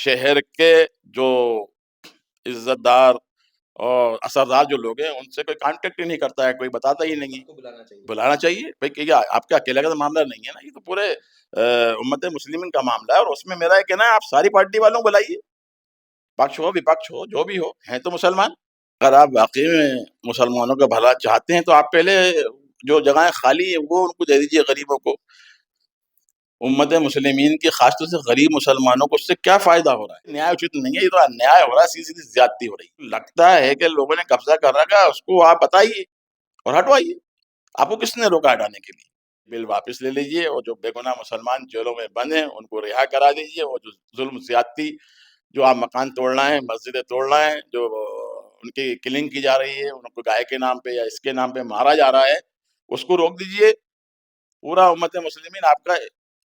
शहर के जो इज्जतदार और असरदार जो लोग हैं उनसे कोई कांटेक्ट ही नहीं करता है, कोई बताता ही नहीं है। बुलाना चाहिए भाई, क्या आपका अकेले का तो मामला नहीं है ना, ये तो पूरे उम्मत मुस्लिमीन का मामला है। और उसमें मेरा ये कहना है, आप सारी पार्टी वालों को बुलाइए, पक्ष हो विपक्ष हो जो भी हो, हैं तो मुसलमान। अगर आप वाकई में मुसलमानों का भला चाहते हैं तो आप पहले जो जगहें खाली है वो उनको दे दीजिए गरीबों को। उम्मत मुस्लिमीन की खासतौर से गरीब मुसलमानों को उससे क्या फायदा हो रहा है? न्याय उचित नहीं है, ये तो अन्याय हो रहा है, सीधी ज्यादती हो रही है। लगता है कि लोगों ने कब्जा कर रखा है, उसको आप बताइए और हटवाइए। आपको किसने रोका हटाने के लिए? बिल वापस ले लीजिए और जो बेगुनाह मुसलमान जेलों में बंद हैं उनको रिहा करा दीजिए। और जो जुल्म ज्यादती, जो आप मकान तोड़ना है, मस्जिदें तोड़ना है, जो उनकी किलिंग की जा रही है, उनको गाय के नाम पे या इसके नाम पे मारा जा रहा है, उसको रोक दीजिए। पूरा उम्मत मुस्लिमीन आपका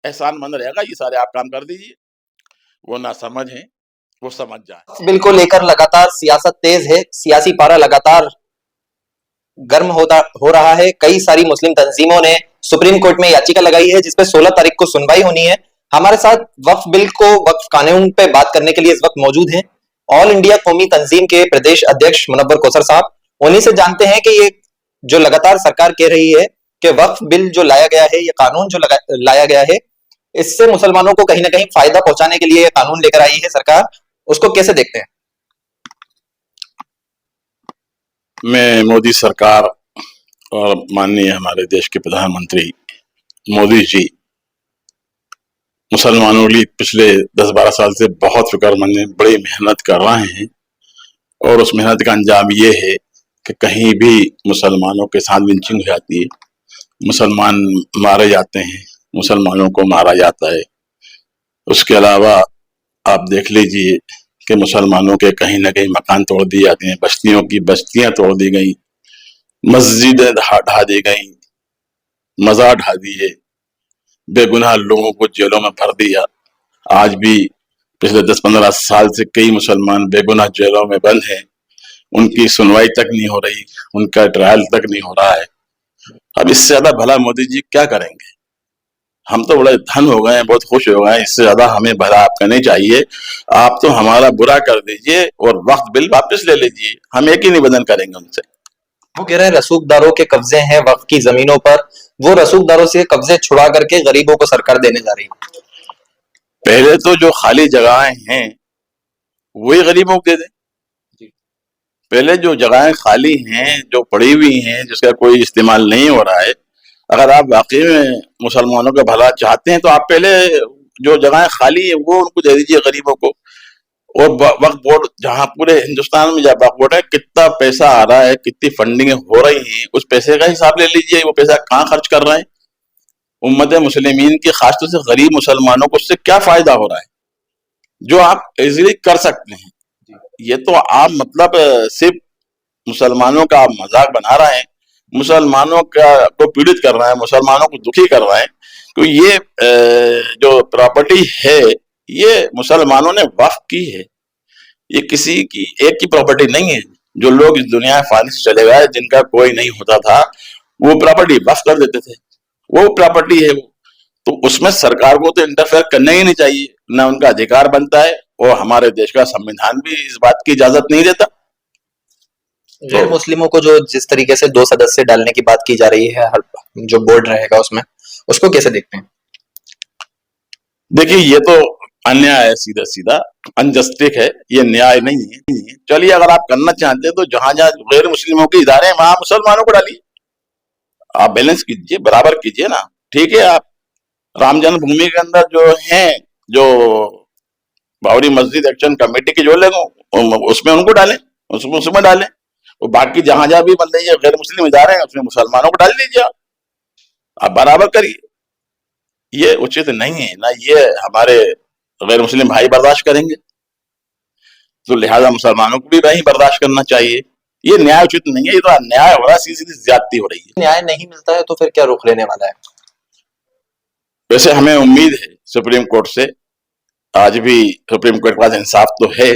एहसानमंद रहेगा, ये सारे आप काम कर दीजिए। वो ना समझ है, वो समझ जाए। बिल को लेकर लगातार सियासत तेज है, सियासी पारा लगातार गर्म हो रहा है। कई सारी मुस्लिम तंजीमों ने सुप्रीम कोर्ट में याचिका लगाई है जिसपे 16 तारीख को सुनवाई होनी है। हमारे साथ वक्फ बिल को, वक्फ कानून पे बात करने के लिए इस वक्त मौजूद हैं ऑल इंडिया कौमी तंजीम के प्रदेश अध्यक्ष मुनव्वर कौसर साहब। उन्हीं से जानते हैं कि ये जो लगातार सरकार कह रही है कि वक्फ बिल जो लाया गया है, ये कानून जो लाया गया है, इससे मुसलमानों को कहीं ना कहीं फायदा पहुंचाने के लिए ये कानून लेकर आई है सरकार, उसको कैसे देखते हैं? मैं मोदी सरकार और माननीय हमारे देश के प्रधानमंत्री मोदी जी मुसलमानों के लिए पिछले 10-12 साल से बहुत फिक्रमंद हैं, बड़ी मेहनत कर रहे हैं। और उस मेहनत का अंजाम ये है कि कहीं भी मुसलमानों के साथ लिंचिंग हो जाती है, मुसलमान मारे जाते हैं, मुसलमानों को मारा जाता है। उसके अलावा आप देख लीजिए कि मुसलमानों के कहीं ना कहीं मकान तोड़ दिए जाते हैं, बस्तियों की बस्तियां तोड़ दी गई, मस्जिदें ढा दी गई, मजार ढा दिए, बेगुनाह लोगों को जेलों में भर दिया। आज भी पिछले 10-15 साल से कई मुसलमान बेगुनाह जेलों में बंद हैं, उनकी सुनवाई तक नहीं हो रही, उनका ट्रायल तक नहीं हो रहा है। अब इससे ज्यादा भला मोदी जी क्या करेंगे? हम तो बड़े धन हो गए हैं, बहुत खुश हो गए हैं, इससे ज्यादा हमें भला आपका नहीं चाहिए। आप तो हमारा बुरा कर दीजिए और वक्त बिल वापस ले लीजिए, हम एक ही निवेदन करेंगे उनसे। वो कह रहे हैं रसूखदारों के कब्जे हैं वक्फ की जमीनों पर, वो रसूखदारों से कब्जे छुड़ा करके गरीबों को सरकार देने जा रही है। पहले तो जो खाली जगहें हैं वही गरीबों को दे दें। पहले जो जगहें खाली हैं, जो पड़ी हुई हैं, जिसका कोई इस्तेमाल नहीं हो रहा है, अगर आप वाकई में मुसलमानों का भला चाहते हैं तो आप पहले जो जगहें खाली है वो उनको दे दीजिए गरीबों को। और वक्फ बोर्ड, जहां पूरे हिंदुस्तान में जब वक्फ बोर्ड है, कितना पैसा आ रहा है, कितनी फंडिंग हो रही है, उस पैसे का हिसाब ले लीजिए, वो पैसा कहाँ खर्च कर रहे हैं। उम्मत मुस्लिमीन की खासतौर से गरीब मुसलमानों को उससे क्या फायदा हो रहा है जो आप इजीली कर सकते हैं? ये तो आप मतलब सिर्फ मुसलमानों का आप मजाक बना रहे हैं, मुसलमानों का को पीड़ित कर रहे हैं, मुसलमानों को दुखी कर रहे हैं। तो ये जो प्रॉपर्टी है ये मुसलमानों ने वक्फ की है, ये किसी की एक की प्रॉपर्टी नहीं है। जो लोग इस दुनिया में फानी से चले गए, जिनका कोई नहीं होता था, वो प्रॉपर्टी वक्फ कर देते थे, वो प्रॉपर्टी है वो। तो उसमें सरकार को तो इंटरफेयर करना ही नहीं चाहिए, ना उनका अधिकार बनता है, और हमारे देश का संविधान भी इस बात की इजाजत नहीं देता। गैर मुस्लिमों को जो जिस तरीके से 2 सदस्य डालने की बात की जा रही है, हर जो बोर्ड रहेगा उसमें, उसको कैसे देखते हैं? देखिए ये तो अन्याय है, सीधा सीधा अनजस्टिक है, ये न्याय नहीं है। चलिए अगर आप करना चाहते हैं तो जहां जहां गैर मुस्लिमों के इदारे हैं वहां मुसलमानों को डालिए, आप बैलेंस कीजिए, बराबर कीजिए ना। ठीक है, आप राम जन्मभूमि के अंदर जो हैं, जो बाबरी मस्जिद एक्शन कमेटी के जो लोग, उसमें उनको डालें, उसमें डालें। और बाकी जहां जहां भी मतलब ये गैर मुस्लिम इदारे हैं उसमें मुसलमानों को डाल दीजिए, आप बराबर करिए। ये उचित नहीं है ना, ये हमारे गैर मुस्लिम भाई बर्दाश्त करेंगे, तो लिहाजा मुसलमानों को भी वही बर्दाश्त करना चाहिए। ये न्याय उचित नहीं है, ये तो अन्याय हो रहा है, सीधी ज्यादती हो रही है। न्याय नहीं मिलता है तो फिर क्या रुख लेने वाला है? वैसे हमें उम्मीद है सुप्रीम कोर्ट से, आज भी सुप्रीम कोर्ट के पास इंसाफ तो है,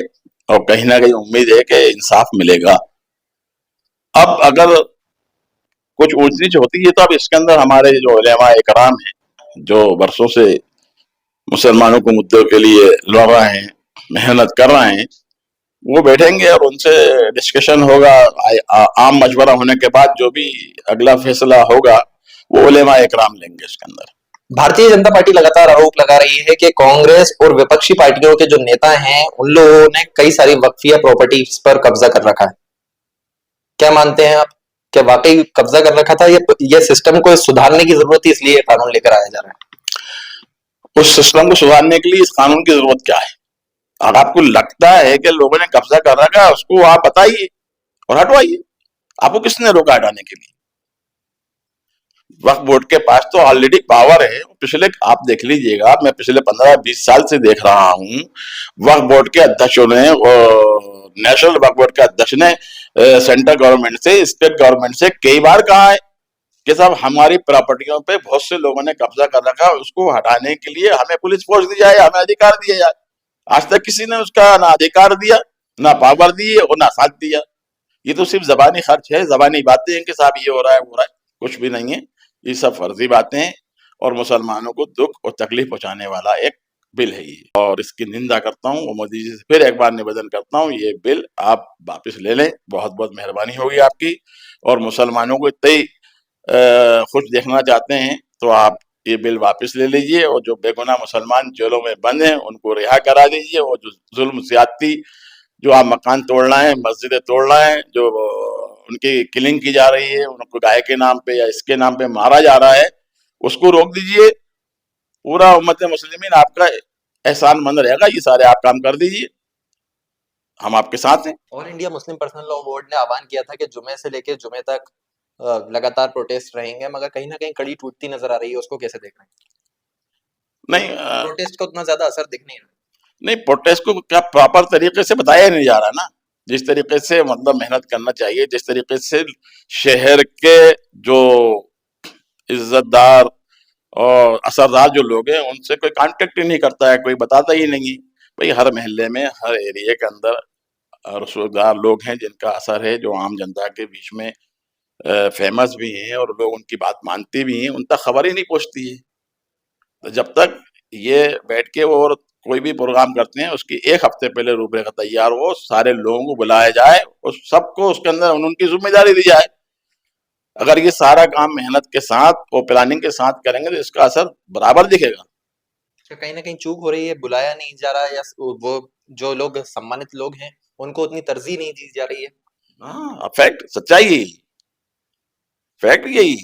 और कहीं ना कहीं उम्मीद है कि इंसाफ मिलेगा। अब अगर कुछ ऊंच नीच होती है तो अब इसके अंदर हमारे जो उलेमा इकराम है, जो वर्षों से मुसलमानों को मुद्दों के लिए लड़ रहे हैं, मेहनत कर रहे हैं वो बैठेंगे और उनसे डिस्कशन होगा। आम मशवरा होने के बाद जो भी अगला फैसला होगा वो उलेमा इकराम लेंगे इसके अंदर। भारतीय जनता पार्टी लगातार आरोप लगा रही है कि कांग्रेस और विपक्षी पार्टियों के जो नेता हैं उन लोगों ने कई सारी वक्फिया प्रॉपर्टीज पर कब्जा कर रखा है। क्या मानते हैं आप, क्या वाकई कब्जा कर रखा था? ये सिस्टम को सुधारने की जरूरत थी, इसलिए कानून लेकर आया जा रहा है? उस सिस्टम को सुधारने के लिए इस कानून की जरूरत क्या है? अगर आपको लगता है कि लोगों ने कब्जा कर रखा है उसको आप बताइए और हटवाइए। आपको किसने रोका हटाने के लिए? वक्फ बोर्ड के पास तो ऑलरेडी पावर है। पिछले आप देख लीजिएगा, मैं पिछले 15-20 साल से देख रहा हूं वक्फ बोर्ड के अध्यक्षों ने, नेशनल वक्फ बोर्ड के अध्यक्ष ने सेंट्रल गवर्नमेंट से, स्टेट गवर्नमेंट से कई बार कहा है कि साहब हमारी प्रॉपर्टियों पे बहुत से लोगों ने कब्जा कर रखा है, उसको हटाने के लिए हमें पुलिस फोर्स दी जाए, हमें अधिकार दिया जाए। आज तक किसी ने उसका ना अधिकार दिया, ना पावर दी और ना साथ दिया। ये तो सिर्फ जबानी खर्च है, जबानी बातें हैं कि साहब ये हो रहा है वो हो रहा है, कुछ भी नहीं है। ये सब फर्जी बातें हैं और मुसलमानों को दुख और तकलीफ पहुंचाने वाला एक बिल है ये, और इसकी निंदा करता हूँ। और मोदी जी से फिर एक बार निवेदन करता हूँ, ये बिल आप वापस ले लें, बहुत बहुत मेहरबानी होगी आपकी। और मुसलमानों को इतने ही खुश देखना चाहते हैं तो आप ये बिल वापस ले लीजिए, और जो बेगुनाह मुसलमान जेलों में बंद हैं उनको रिहा करा दीजिए। और जो जुल्म ज्यादती, जो आप मकान तोड़ रहे हैं, मस्जिदें तोड़ रहे हैं, जो उनकी किलिंग की जा रही है, उनको गाय के नाम पे या इसके नाम पे मारा जा रहा है, उसको रोक दीजिए। पूरा उम्मत मुस्लिमीन आपका एहसान मंद रहेगा, ये सारे आप काम कर दीजिए, हम आपके साथ हैं। All India Muslim personal law board ने आह्वान किया था कि जुमे से लेकर जुमे तक लगातार प्रोटेस्ट रहेंगे, मगर कहीं ना कहीं कड़ी टूटती नजर आ रही है, उसको कैसे देख रहे हैं? नहीं प्रोटेस्ट का उतना ज्यादा असर दिख नहीं रहा। नहीं, प्रोटेस्ट को क्या प्रॉपर तरीके से बताया नहीं जा रहा ना, जिस तरीके से मतलब मेहनत करना चाहिए, जिस तरीके से शहर के जो इज्जतदार और असरदार जो लोग हैं उनसे कोई कांटेक्ट ही नहीं करता है, कोई बताता ही नहीं। भाई हर मोहल्ले में, हर एरिया के अंदर रसूखदार लोग हैं जिनका असर है, जो आम जनता के बीच में फेमस भी हैं और लोग उनकी बात मानते भी हैं, उन तक खबर ही नहीं पहुंचती है। तो जब तक ये बैठ के वो और कोई भी प्रोग्राम करते हैं उसकी एक हफ्ते पहले रूपरेखा तैयार हो, सारे लोगों को बुलाया जाए और सबको उसके अंदर उनकी जिम्मेदारी दी जाए। अगर ये सारा काम मेहनत के साथ और प्लानिंग के साथ करेंगे तो इसका असर बराबर दिखेगा। कहीं ना कहीं चूक हो रही है, बुलाया नहीं जा रहा है, या वो जो लोग सम्मानित लोग हैं उनको उतनी तरजीह नहीं दी जा रही है। हाँ, फैक्ट, सच्चाई यही, फैक्ट यही,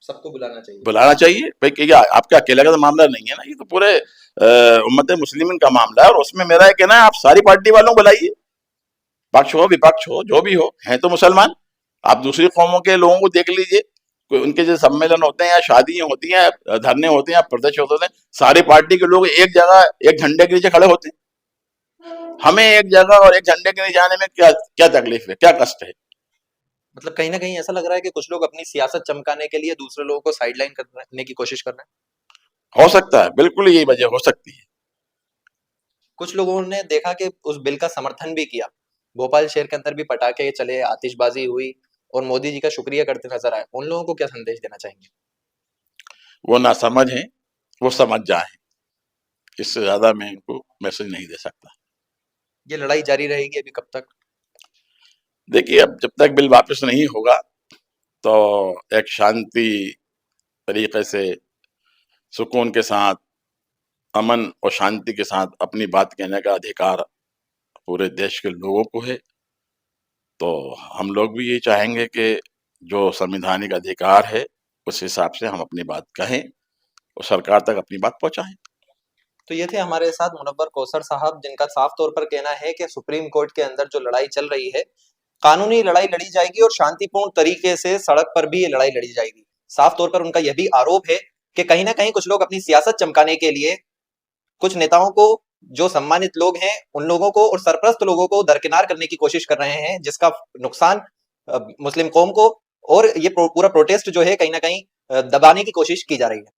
सबको बुलाना चाहिए भाई। क्या आपका अकेले का तो मामला नहीं है ना, ये तो पूरे उम्मत मुस्लिमीन का मामला है। और उसमें मेरा ये कहना है आप सारी पार्टी वालों को बुलाइए, पक्ष हो विपक्ष हो जो भी हो, हैं तो मुसलमान। आप दूसरी कौमों के लोगों को देख लीजिए, कोई उनके जो सम्मेलन होते हैं या शादियां होती हैं, धरने होते हैं, प्रदर्शन होते हैं, सारी पार्टी के लोग एक जगह एक झंडे के नीचे खड़े होते हैं। हमें एक जगह और एक झंडे के नीचे जाने में क्या क्या तकलीफ है, क्या कष्ट है? मतलब कहीं ना कहीं ऐसा लग रहा है कि कुछ लोग अपनी सियासत चमकाने के लिए दूसरे लोगों को साइडलाइन करने की कोशिश कर रहे हैं। हो सकता है, बिल्कुल यही वजह हो सकती है। कुछ लोगों ने देखा कि उस बिल का समर्थन भी किया, भोपाल शहर के अंदर भी पटाखे चले, आतिशबाजी हुई और मोदी जी का शुक्रिया करते नजर आए। उन लोगों को क्या संदेश देना चाहेंगे? वो ना समझ है, वो समझ जाए, इससे ज्यादा मैं इनको मैसेज नहीं दे सकता। ये लड़ाई जारी रहेगी अभी कब तक? देखिए, अब जब तक बिल वापस नहीं होगा तो एक शांति तरीके से, सुकून के साथ, अमन और शांति के साथ अपनी बात कहने का अधिकार पूरे देश के लोगों को है। तो हम लोग भी ये चाहेंगे कि जो संवैधानिक अधिकार है उस हिसाब से हम अपनी बात कहें और सरकार तक अपनी बात पहुंचाएं। तो ये थे हमारे साथ मुनव्वर कौसर साहब, जिनका साफ तौर पर कहना है कि सुप्रीम कोर्ट के अंदर जो लड़ाई चल रही है, कानूनी लड़ाई लड़ी जाएगी और शांतिपूर्ण तरीके से सड़क पर भी ये लड़ाई लड़ी जाएगी। साफ तौर पर उनका यह भी आरोप है कि कहीं ना कहीं कुछ लोग अपनी सियासत चमकाने के लिए कुछ नेताओं को, जो सम्मानित लोग हैं उन लोगों को और सरप्रस्त लोगों को दरकिनार करने की कोशिश कर रहे हैं, जिसका नुकसान मुस्लिम कौम को, और ये पूरा प्रोटेस्ट जो है कहीं ना कहीं दबाने की कोशिश की जा रही है।